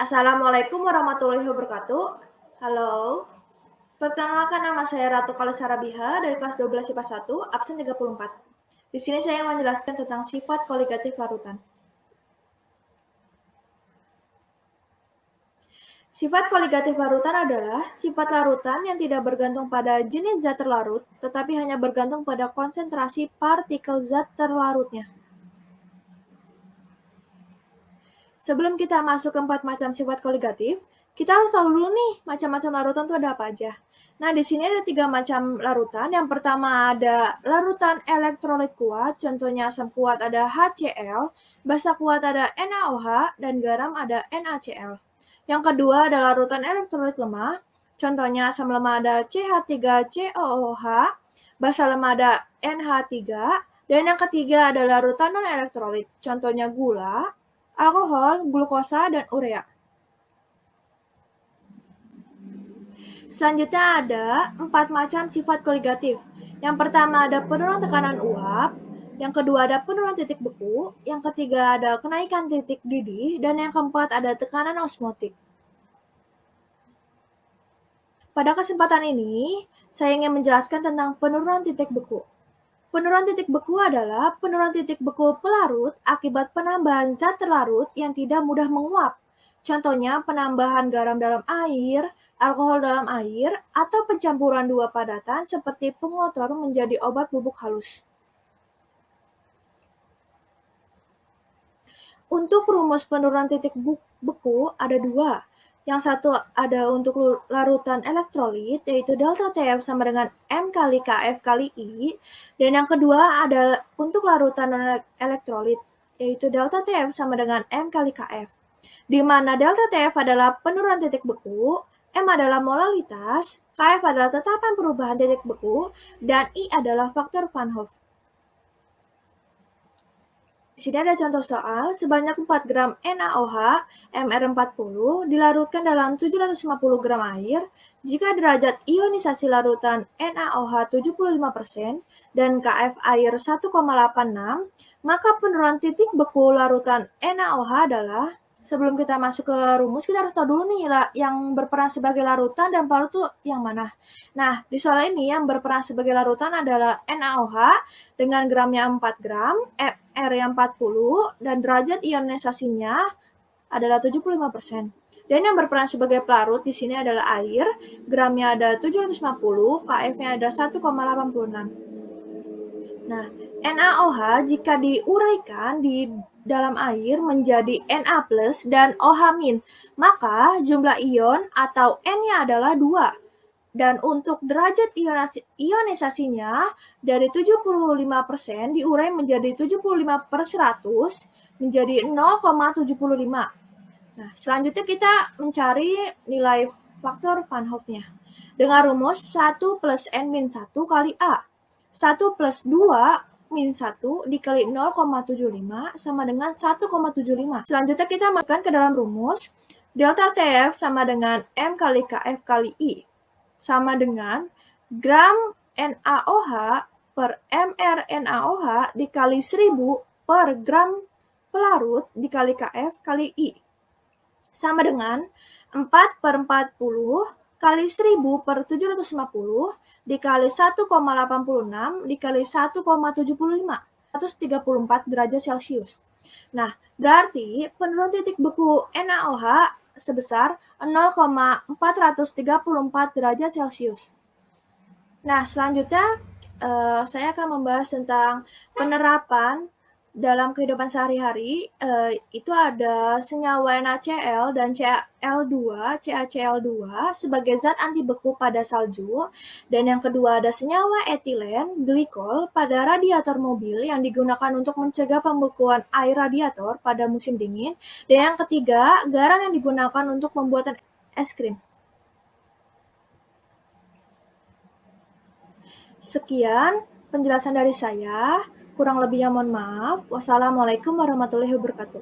Assalamualaikum warahmatullahi wabarakatuh. Halo, perkenalkan nama saya Ratu Kalisara Biha dari kelas 12 IPA 1, absen 34. Di sini saya menjelaskan tentang sifat koligatif larutan. Sifat koligatif larutan adalah sifat larutan yang tidak bergantung pada jenis zat terlarut, tetapi hanya bergantung pada konsentrasi partikel zat terlarutnya. Sebelum kita masuk ke 4 macam sifat koligatif, kita harus tahu dulu nih macam-macam larutan itu ada apa aja. Nah, di sini ada 3 macam larutan. Yang pertama ada larutan elektrolit kuat, contohnya asam kuat ada HCl, basa kuat ada NaOH, dan garam ada NaCl. Yang kedua ada larutan elektrolit lemah, contohnya asam lemah ada CH3COOH, basa lemah ada NH3, dan yang ketiga ada larutan non-elektrolit, contohnya gula, alkohol, glukosa, dan urea. Selanjutnya ada 4 macam sifat koligatif. Yang pertama ada penurunan tekanan uap, yang kedua ada penurunan titik beku, yang ketiga ada kenaikan titik didih, dan yang keempat ada tekanan osmotik. Pada kesempatan ini, saya ingin menjelaskan tentang penurunan titik beku. Penurunan titik beku adalah penurunan titik beku pelarut akibat penambahan zat terlarut yang tidak mudah menguap. Contohnya penambahan garam dalam air, alkohol dalam air, atau pencampuran dua padatan seperti pengotor menjadi obat bubuk halus. Untuk rumus penurunan titik beku ada dua. Yang satu ada untuk larutan elektrolit, yaitu delta TF sama dengan M kali KF kali I. Dan yang kedua ada untuk larutan non-elektrolit, yaitu delta TF sama dengan M kali KF. Di mana delta TF adalah penurunan titik beku, M adalah molalitas, KF adalah tetapan perubahan titik beku, dan I adalah faktor Van Hoff. Di sini ada contoh soal, sebanyak 4 gram NaOH MR40 dilarutkan dalam 750 gram air. Jika derajat ionisasi larutan NaOH 75% dan KF air 1,86, maka penurunan titik beku larutan NaOH adalah. Sebelum kita masuk ke rumus, kita harus tahu dulu nih yang berperan sebagai larutan dan pelarut itu yang mana. Nah, di soal ini yang berperan sebagai larutan adalah NaOH dengan gramnya 4 gram, R yang 40, dan derajat ionisasinya adalah 75%. Dan yang berperan sebagai pelarut di sini adalah air, gramnya ada 750, KF-nya ada 1,86. Nah, NaOH jika diuraikan di dalam air menjadi Na plus dan OH-, maka jumlah ion atau N-nya adalah 2. Dan untuk derajat ionisasinya dari 75% diurai menjadi 75/100 menjadi 0,75. Nah, selanjutnya kita mencari nilai faktor Van Hoff-nya. Dengan rumus 1 plus N-1 kali A. 1 plus 2 min 1 dikali 0,75 sama dengan 1,75. Selanjutnya kita masukkan ke dalam rumus. Delta TF sama dengan M kali KF kali I. Sama dengan gram NaOH per MR NaOH dikali 1000 per gram pelarut dikali KF kali I. Sama dengan 4/40 kali 1000 per 750 dikali 1,86 dikali 1,75. 134 derajat Celcius. Nah, berarti penurunan titik beku NaOH sebesar 0,434 derajat Celcius. Nah, selanjutnya saya akan membahas tentang penerapan dalam kehidupan sehari-hari. Itu ada senyawa NaCl dan CaCl2 sebagai zat anti beku pada salju, dan yang kedua ada senyawa etilen glikol pada radiator mobil yang digunakan untuk mencegah pembekuan air radiator pada musim dingin, dan yang ketiga garam yang digunakan untuk pembuatan es krim. Sekian penjelasan dari saya, kurang lebihnya mohon maaf. Wassalamualaikum warahmatullahi wabarakatuh.